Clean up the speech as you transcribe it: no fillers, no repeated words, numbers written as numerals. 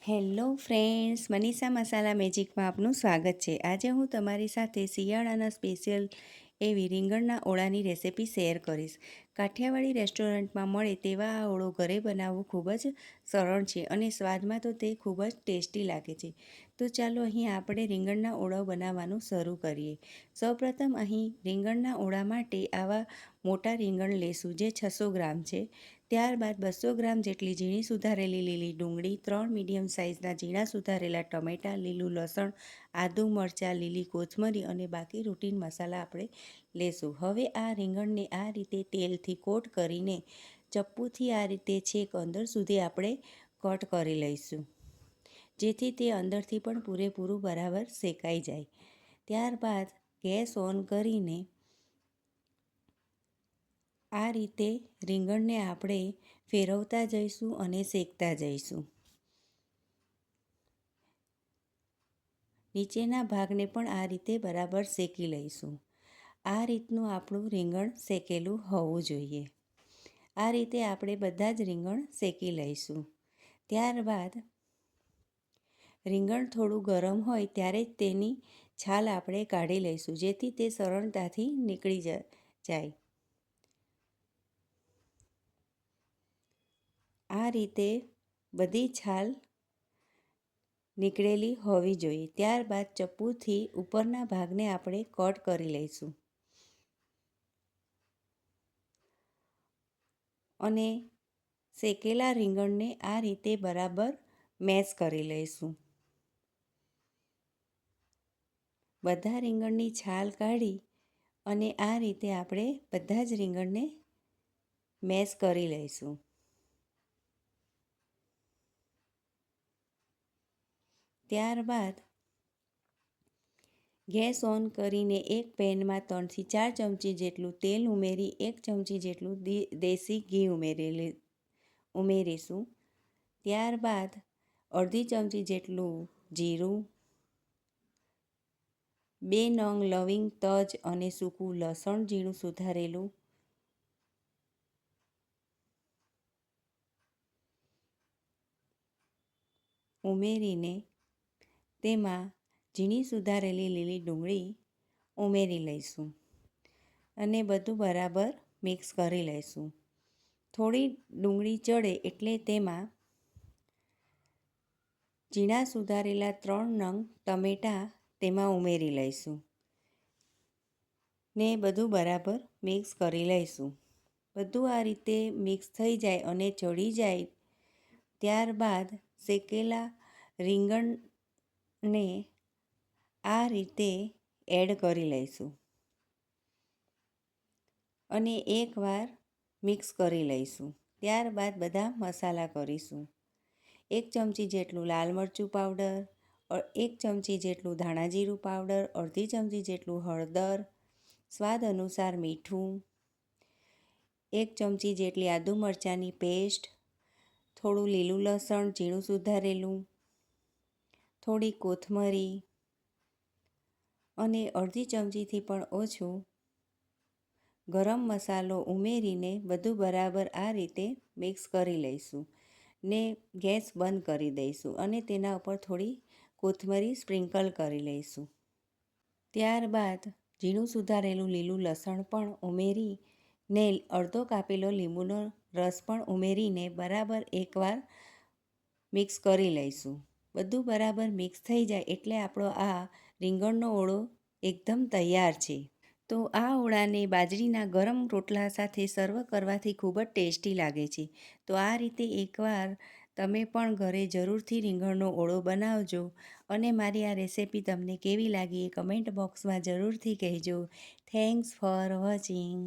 Hello friends, Manisha મસાલા મેજિકમાં આપનું સ્વાગત છે. આજે હું તમારી સાથે શિયાળાના સ્પેશિયલ એવી રીંગણના ઓળાની રેસિપી શેર કરીશ. કાઠિયાવાડી રેસ્ટોરન્ટમાં મળે તેવા આ ઓળો ઘરે બનાવવો ખૂબ જ સરળ છે અને સ્વાદમાં તો તે ખૂબ જ ટેસ્ટી લાગે છે. તો ચાલો અહીં આપણે રીંગણના ઓળા બનાવવાનું શરૂ કરીએ. સૌપ્રથમ અહીં રીંગણના ઓળા માટે આવા મોટા રીંગણ લેશું, જે 600 ગ્રામ છે. ત્યારબાદ 200 ગ્રામ જેટલી ઝીણી સુધારેલી લીલી ડુંગળી, 3 મીડિયમ સાઇઝના ઝીણા સુધારેલા ટમેટાં, લીલું લસણ, આદુ, મરચાં, લીલી કોથમરી અને બાકી રૂટીન મસાલા આપણે લેશું. હવે આ રીંગણને આ રીતે તેલથી કોટ કરીને ચપ્પુથી આ રીતે છેક અંદર સુધી આપણે કટ કરી લઈશું, જેથી તે અંદરથી પણ પૂરેપૂરું બરાબર શેકાઈ જાય. ત્યારબાદ ગેસ ઓન કરીને આ રીતે રીંગણને આપણે ફેરવતા જઈશું અને શેકતા જઈશું. નીચેના ભાગને પણ આ રીતે બરાબર શેકી લઈશું. આ રીતનું આપણું રીંગણ શેકેલું હોવું જોઈએ. આ રીતે આપણે બધા જ રીંગણ શેકી લઈશું. ત્યારબાદ રીંગણ થોડું ગરમ હોય ત્યારે જ તેની છાલ આપણે કાઢી લઈશું, જેથી તે સરળતાથી નીકળી જાય. આ રીતે બધી છાલ નીકળેલી હોવી જોઈએ. ત્યારબાદ ચપ્પુથી ઉપરના ભાગને આપણે કટ કરી લઈશું અને શેકેલા રીંગણને આ રીતે બરાબર મેશ કરી લઈશું. બધા રીંગણની છાલ કાઢી અને આ રીતે આપણે બધા જ રીંગણને મેશ કરી લઈશું. ત્યારબાદ ગેસ ઓન કરીને એક પેનમાં 3 થી 4 ચમચી જેટલું તેલ ઉમેરી 1 ચમચી જેટલું દેશી ઘી ઉમેરીશું. ત્યારબાદ અડધી ચમચી જેટલું જીરું, 2 નંગ લવિંગ, તજ અને સૂકું લસણ ઝીણું સુધારેલું, ઉમેરીને તેમાં ઝીણી સુધારેલી લીલી ડુંગળી ઉમેરી લઈશું અને બધું બરાબર મિક્સ કરી લઈશું. થોડી ડુંગળી ચડે એટલે તેમાં ઝીણા સુધારેલા 3 નંગ ટમેટાં તેમાં ઉમેરી લઈશું ને બધું બરાબર મિક્સ કરી લઈશું. બધું આ રીતે મિક્સ થઈ જાય અને ચડી જાય ત્યારબાદ શેકેલા રીંગણને આ રીતે એડ કરી લઈશું અને એકવાર મિક્સ કરી લઈશું. ત્યારબાદ બધા મસાલા કરીશું. 1 ચમચી જેટલું લાલ મરચું પાવડર, 1 ચમચી જેટલું ધાણા જીરું પાવડર, અડધી ચમચી જેટલું હળદર, સ્વાદ અનુસાર મીઠું, 1 ચમચી જેટલી આદુ મરચાંની પેસ્ટ, થોડું લીલું લસણ ઝીણું સુધારેલું, થોડી કોથમરી અને અડધી ચમચીથી પણ ઓછું ગરમ મસાલો ઉમેરીને બધું બરાબર આ રીતે મિક્સ કરી લઈશું ને ગેસ બંધ કરી દઈશું અને તેના ઉપર થોડી કોથમરી સ્પ્રિંકલ કરી લઈશું. ત્યારબાદ ઝીણું સુધારેલું લીલું લસણ પણ ઉમેરીને અડધો કાપેલો લીંબુનો રસ પણ ઉમેરીને બરાબર એકવાર મિક્સ કરી લઈશું. બધું બરાબર મિક્સ થઈ જાય એટલે આપણો આ રીંગણનો ઓળો એકદમ તૈયાર છે. તો આ ઓળાને બાજરીના ગરમ રોટલા સાથે સર્વ કરવાથી ખૂબ જ ટેસ્ટી લાગે છે. તો આ રીતે એકવાર તમે પણ ઘરે જરૂરથી રીંગણનો ઓળો બનાવજો અને મારી આ રેસિપી તમને કેવી લાગી એ કમેન્ટ બોક્સમાં જરૂરથી કહેજો. Thanks for watching.